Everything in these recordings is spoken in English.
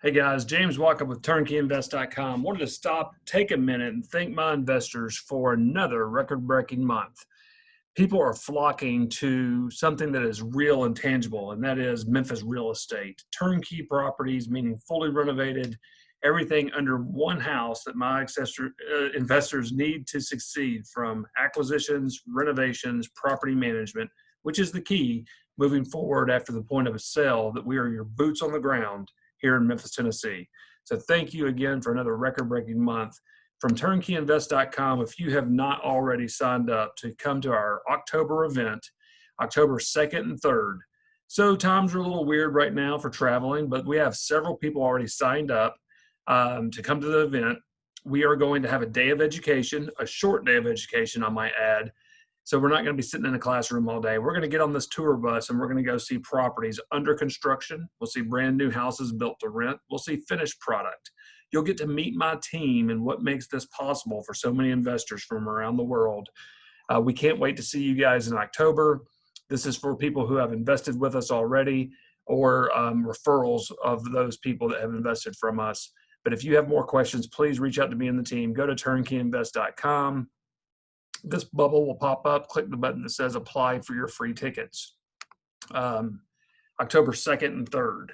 Hey guys, James Wachob with TurnKeyInvest.com. Wanted to stop, take a minute, and thank my investors for another record-breaking month. People are flocking to something that is real and tangible, and that is Memphis real estate. Turnkey properties, meaning fully renovated, everything under one house that my investors need to succeed, from acquisitions, renovations, property management, which is the key moving forward after the point of a sale, that we are your boots on the ground here in Memphis, Tennessee. So thank you again for another record-breaking month. From TurnKeyInvest.com, if you have not already signed up to come to our October event, October 2nd and 3rd. So times are a little weird right now for traveling, but we have several people already signed up to come to the event. We are going to have a day of education, a short day of education, I might add. So we're not going to be sitting in a classroom all day. We're going to get on this tour bus and we're going to go see properties under construction. We'll see brand new houses built to rent. We'll see finished product. You'll get to meet my team and what makes this possible for so many investors from around the world. We can't wait to see you guys in October. This is for people who have invested with us already, or referrals of those people that have invested from us. But if you have more questions, please reach out to me and the team. Go to turnkeyinvest.com. This bubble will pop up. Click the button that says apply for your free tickets. October 2nd and 3rd.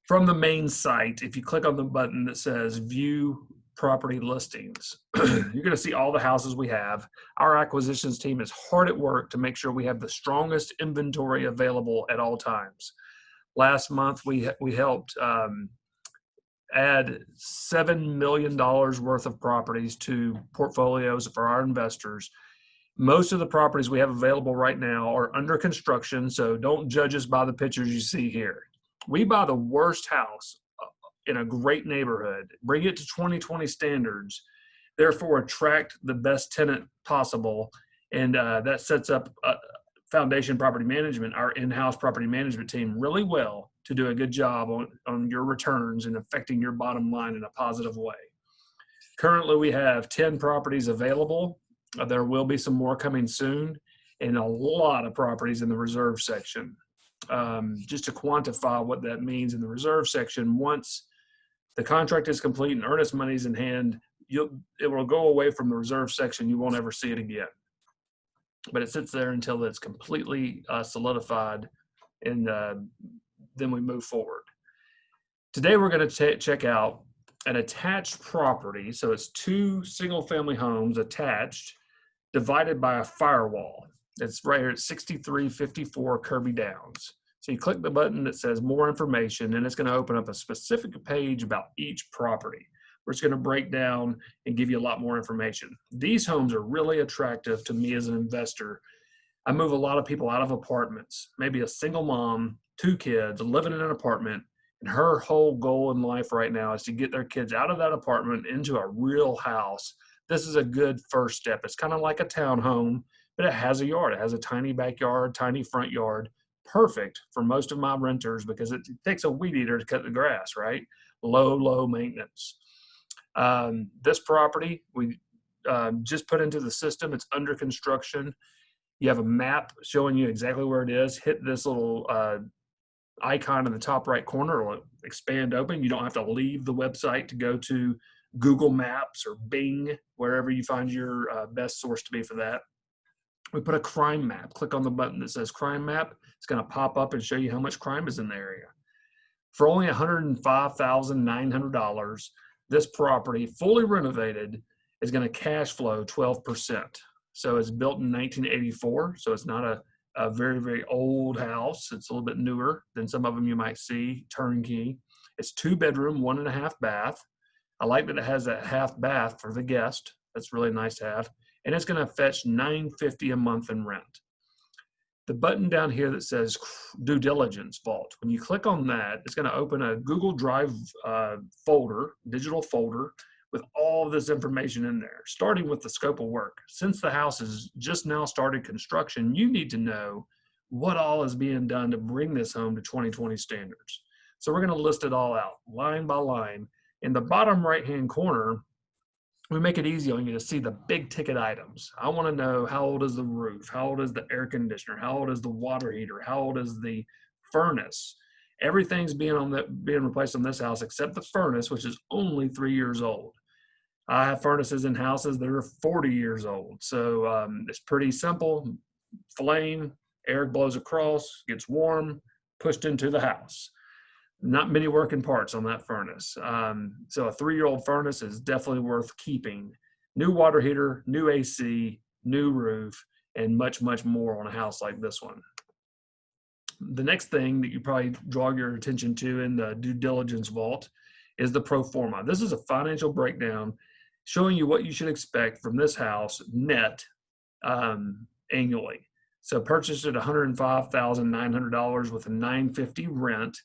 From the main site, if you click on the button that says view property listings, you're going to see all the houses we have. Our acquisitions team is hard at work to make sure we have the strongest inventory available at all times. Last month, we helped add $7 million worth of properties to portfolios for our investors. Most of the properties we have available right now are under construction, so don't judge us by the pictures you see here. We buy the worst house in a great neighborhood, bring it to 2020 standards, therefore attract the best tenant possible, and that sets up Foundation Property Management, our in-house property management team, really well to do a good job on your returns and affecting your bottom line in a positive way. Currently, we have 10 properties available. There will be some more coming soon, and a lot of properties in the reserve section. Just to quantify what that means in the reserve section, once the contract is complete and earnest money is in hand, it will go away from the reserve section. You won't ever see it again. But it sits there until it's completely solidified, and then we move forward. Today, we're going to check out an attached property. So it's two single-family homes attached, divided by a firewall. It's right here at 6354 Kirby Downs. So you click the button that says more information, and it's going to open up a specific page about each property. We're just going to break down and give you a lot more information. These homes are really attractive to me as an investor. I move a lot of people out of apartments, maybe a single mom, 2 kids, living in an apartment, and her whole goal in life right now is to get their kids out of that apartment into a real house. This is a good first step. It's kind of like a townhome, but it has a yard. It has a tiny backyard, tiny front yard. Perfect for most of my renters because it takes a weed eater to cut the grass, right? Low maintenance. This property we just put into the system. It's under construction. You have a map showing you exactly where it is. Hit this little icon in the top right corner. It'll expand open. You don't have to leave the website to go to Google Maps or Bing, wherever you find your best source to be for that. We put a crime map. Click on the button that says crime map. It's going to pop up and show you how much crime is in the area. For only $105,900, this property, fully renovated, is going to cash flow 12%. So it's built in 1984, so it's not a very, very old house. It's a little bit newer than some of them you might see, turnkey. It's 2-bedroom, 1.5 bath. I like that it has that half bath for the guest. That's really nice to have. And it's going to fetch $950 a month in rent. The button down here that says due diligence vault, when you click on that, it's going to open a Google Drive folder, digital folder, with all of this information in there, starting with the scope of work. Since the house has just now started construction, you need to know what all is being done to bring this home to 2020 standards. So we're going to list it all out, line by line. In the bottom right-hand corner, we make it easy on you to see the big ticket items. I want to know how old is the roof, how old is the air conditioner, how old is the water heater, how old is the furnace. Everything's being replaced on this house except the furnace, which is only 3 years old. I have furnaces in houses that are 40 years old. So it's pretty simple. Flame, air blows across, gets warm, pushed into the house. Not many working parts on that furnace. So a 3-year-old furnace is definitely worth keeping. New water heater, new AC, new roof, and much, much more on a house like this one. The next thing that you probably draw your attention to in the due diligence vault is the pro forma. This is a financial breakdown showing you what you should expect from this house net annually. So purchased at $105,900 with a $950 rent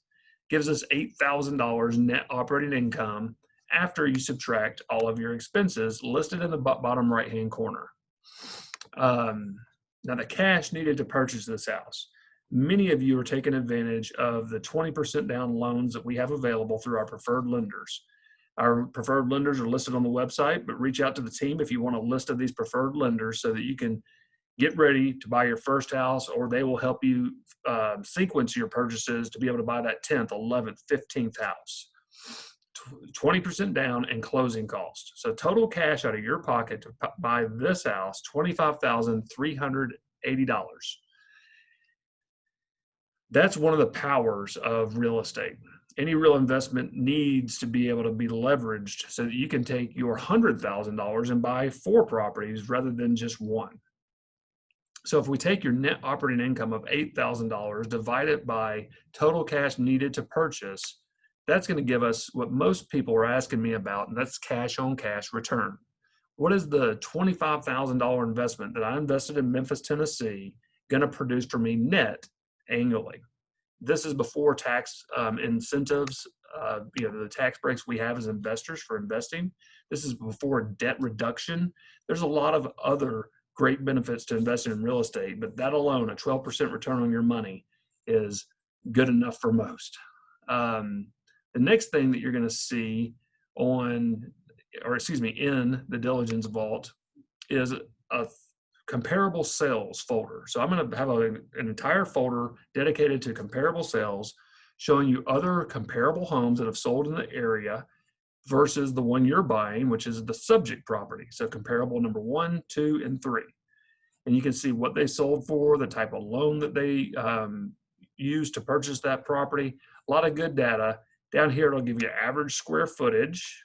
gives us $8,000 net operating income after you subtract all of your expenses listed in the bottom right-hand corner. Now the cash needed to purchase this house. Many of you are taking advantage of the 20% down loans that we have available through our preferred lenders. Our preferred lenders are listed on the website, but reach out to the team if you want a list of these preferred lenders so that you can get ready to buy your first house, or they will help you sequence your purchases to be able to buy that 10th, 11th, 15th house. 20% down and closing costs. So total cash out of your pocket to buy this house, $25,380. That's one of the powers of real estate. Any real investment needs to be able to be leveraged so that you can take your $100,000 and buy 4 properties rather than just one. So if we take your net operating income of $8,000, divide it by total cash needed to purchase, that's going to give us what most people are asking me about, and that's cash on cash return. What is the $25,000 investment that I invested in Memphis, Tennessee going to produce for me net annually? This is before tax incentives, the tax breaks we have as investors for investing. This is before debt reduction. There's a lot of other great benefits to investing in real estate, but that alone, a 12% return on your money, is good enough for most. The next thing that you're going to see in the diligence vault is a comparable sales folder. So I'm going to have an entire folder dedicated to comparable sales, showing you other comparable homes that have sold in the area versus the one you're buying, which is the subject property. So comparable number 1, 2, and 3. And you can see what they sold for, the type of loan that they used to purchase that property. A lot of good data. Down here, it'll give you average square footage,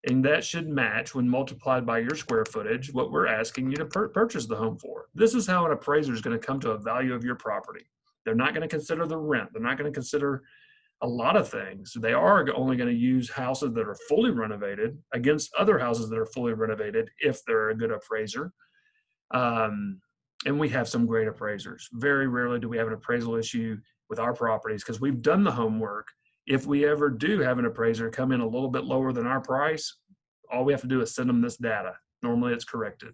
and that should match when multiplied by your square footage what we're asking you to purchase the home for. This is how an appraiser is going to come to a value of your property. They're not going to consider the rent. They're not going to consider a lot of things. They are only going to use houses that are fully renovated against other houses that are fully renovated if they're a good appraiser. And we have some great appraisers. Very rarely do we have an appraisal issue with our properties because we've done the homework. If we ever do have an appraiser come in a little bit lower than our price, all we have to do is send them this data. Normally it's corrected.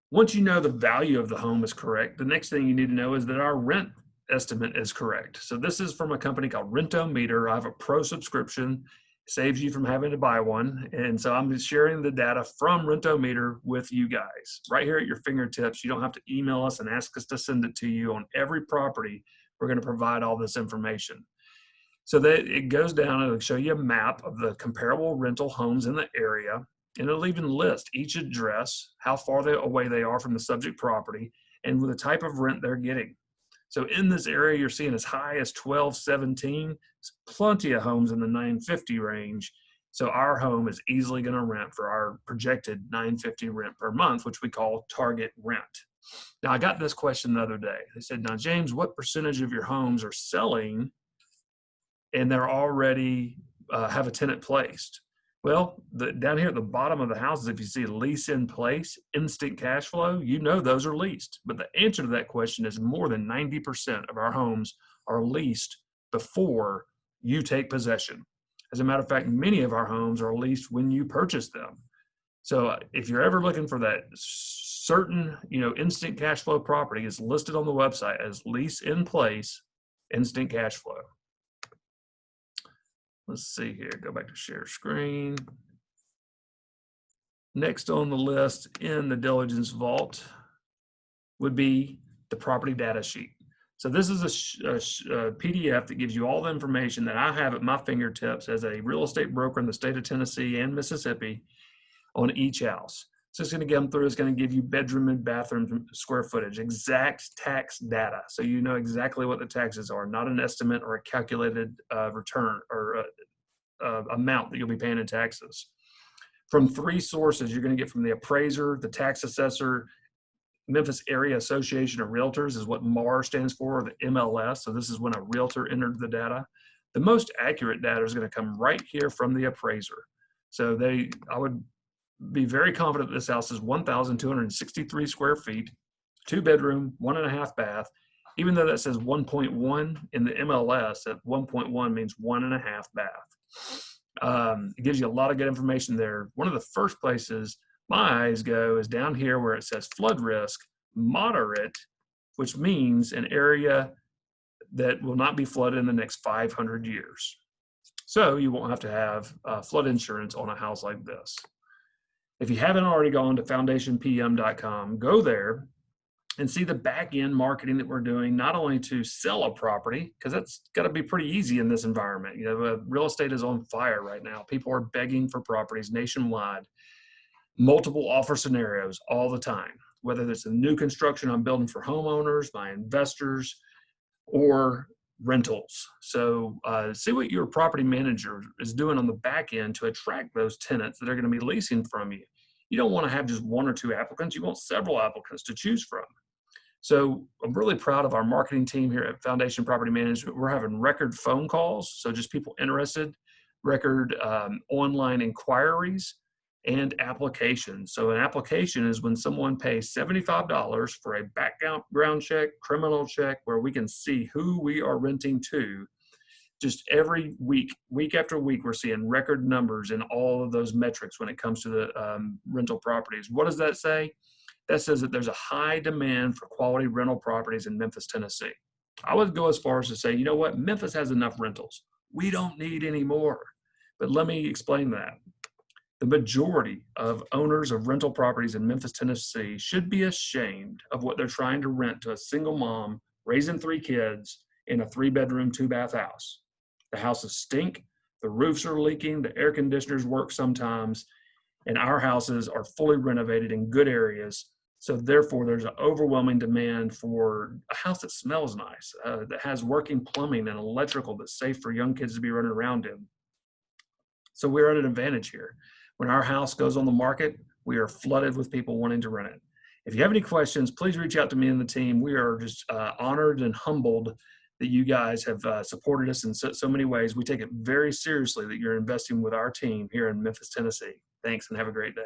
Once you know the value of the home is correct, the next thing you need to know is that our rent estimate is correct. So this is from a company called Rent-O-Meter. I have a pro subscription, saves you from having to buy one. And so I'm just sharing the data from Rent-O-Meter with you guys right here at your fingertips. You don't have to email us and ask us to send it to you. On every property, we're going to provide all this information. So that it goes down and it'll show you a map of the comparable rental homes in the area. And it'll even list each address, how far away they are from the subject property, and with the type of rent they're getting. So in this area, you're seeing as high as $1,217. There's plenty of homes in the $950 range. So our home is easily going to rent for our projected $950 rent per month, which we call target rent. Now, I got this question the other day. They said, now, James, what percentage of your homes are selling and they're already have a tenant placed? Well, down here at the bottom of the houses, if you see lease in place, instant cash flow, you know those are leased. But the answer to that question is more than 90% of our homes are leased before you take possession. As a matter of fact, many of our homes are leased when you purchase them. So if you're ever looking for that certain, instant cash flow property, it's listed on the website as lease in place, instant cash flow. Let's see here, go back to share screen. Next on the list in the diligence vault would be the property data sheet. So this is a PDF that gives you all the information that I have at my fingertips as a real estate broker in the state of Tennessee and Mississippi on each house. So it's going to get them through. It's going to give you bedroom and bathroom square footage, exact tax data. So you know exactly what the taxes are, not an estimate or a calculated return or amount that you'll be paying in taxes. From 3 sources, you're going to get from the appraiser, the tax assessor, Memphis Area Association of Realtors is what MAR stands for, or the MLS. So this is when a realtor entered the data. The most accurate data is going to come right here from the appraiser. So I would be very confident that this house is 1,263 square feet, 2-bedroom, 1.5 bath. Even though that says 1.1 in the MLS, that 1.1 means 1.5 bath. It gives you a lot of good information there. One of the first places my eyes go is down here where it says flood risk, moderate, which means an area that will not be flooded in the next 500 years. So you won't have to have flood insurance on a house like this. If you haven't already gone to foundationpm.com, go there and see the back-end marketing that we're doing, not only to sell a property, because that's got to be pretty easy in this environment. You know, real estate is on fire right now. People are begging for properties nationwide, multiple offer scenarios all the time, whether it's a new construction I'm building for homeowners, my investors, or rentals. So see what your property manager is doing on the back end to attract those tenants that are going to be leasing from you. You don't want to have just 1 or 2 applicants. You want several applicants to choose from. So I'm really proud of our marketing team here at Foundation Property Management. We're having record phone calls, so just people interested, record online inquiries, and applications. So an application is when someone pays $75 for a background check, criminal check, where we can see who we are renting to. Just every week, week after week, we're seeing record numbers in all of those metrics when it comes to the rental properties. What does that say? That says that there's a high demand for quality rental properties in Memphis, Tennessee. I would go as far as to say, you know what? Memphis has enough rentals. We don't need any more. But let me explain that. The majority of owners of rental properties in Memphis, Tennessee should be ashamed of what they're trying to rent to a single mom raising 3 kids in a 3-bedroom, 2-bath house. The houses stink, the roofs are leaking, the air conditioners work sometimes, and our houses are fully renovated in good areas. So therefore, there's an overwhelming demand for a house that smells nice, that has working plumbing and electrical that's safe for young kids to be running around in. So we're at an advantage here. When our house goes on the market, we are flooded with people wanting to rent it. If you have any questions, please reach out to me and the team. We are just honored and humbled that you guys have supported us in so many ways. We take it very seriously that you're investing with our team here in Memphis, Tennessee. Thanks and have a great day.